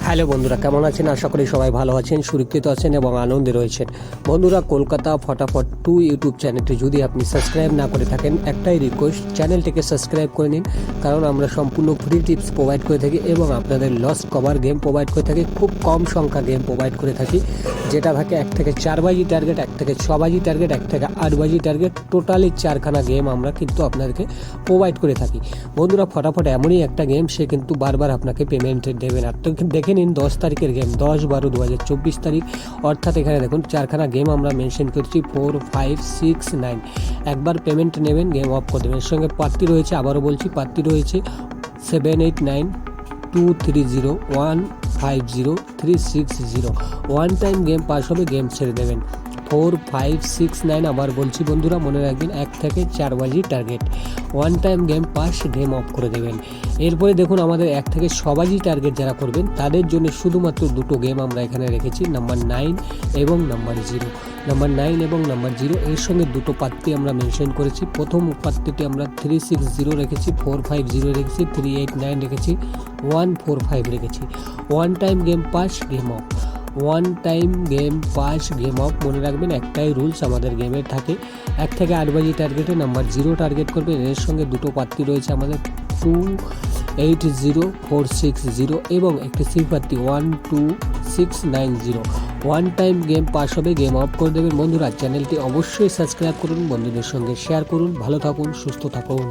Hello বন্ধুরা, কেমন আছেন? আশা করি সবাই ভালো আছেন, সুরক্ষিত আছেন এবং আনন্দে রয়েছেন। বন্ধুরা, কলকাতা ফটাফট 2 ইউটিউব চ্যানেলটি যদি আপনি সাবস্ক্রাইব না করে থাকেন, একটাই রিকোয়েস্ট, চ্যানেলটিকে সাবস্ক্রাইব করে নিন। কারণ আমরা সম্পূর্ণ ফ্রি টিপস প্রোভাইড করে থাকি এবং আপনাদের লস কভার গেম প্রোভাইড করে থাকি। খুব কম সংখ্যা গেম প্রোভাইড করে থাকি, যেটা থাকে 1 থেকে 4 বাজি টার্গেট, 1 থেকে 6 বাজি টার্গেট, 1 থেকে 8 বাজি টার্গেট। টোটালি 4খানা গেম আমরা কিন্তু আপনাদেরকে প্রোভাইড করে থাকি। বন্ধুরা, ফটাফট এমনই একটা গেম, সে কিন্তু বারবার আপনাকে পেমেন্ট দেবে না। তো দেখে নিন 10 তারিখের গেম, 10/12/2024 তারিখ। অর্থাৎ এখানে দেখুন 4খানা গেম আমরা মেনশন করছি, 4, 5, 6, 9। একবার পেমেন্ট নেবেন, গেম অফ করে দেবেন। এর সঙ্গে প্রার্থী রয়েছে, আবারও বলছি, প্রার্থী রয়েছে 789230150360। ওয়ান টাইম গেম পাস হবে, গেম ছেড়ে দেবেন। 4, 5, 6, 9 আবার বলছি বন্ধুরা, মনে রাখবেন 1 থেকে 4 বাজি target. One time game pass, game of করে দেবেন। এরপরে দেখুন আমাদের 1 থেকে 6 বাজি টার্গেট যারা করবেন তাদের জন্য শুধুমাত্র দুটো গেম আমরা এখানে রেখেছি, নাম্বার 9 এবং নাম্বার 0। নাম্বার 9 এবং নাম্বার 0 এর সঙ্গে দুটো প্রার্থী আমরা মেনশন করেছি। প্রথম প্রার্থীটি আমরা 360 রেখেছি, 450 রেখেছি, 389 রেখেছি, 145 রেখেছি। One time game pass, game of. One time game pass, game of. মনে রাখবেন একটাই রুলস আমাদের গেমের থাকে, 1 থেকে 8 বাজি টার্গেটে নাম্বার 0 টার্গেট করবেন। এর সঙ্গে দুটো প্রার্থী রয়েছে আমাদের 280460 এবং একটি সি প্রার্থী 12690। ওয়ান টাইম গেম পাস হবে, গেম অফ করে দেবেন। বন্ধুরা, চ্যানেলটি অবশ্যই সাবস্ক্রাইব করুন, বন্ধুদের সঙ্গে শেয়ার করুন। ভালো থাকুন, সুস্থ থাকুন।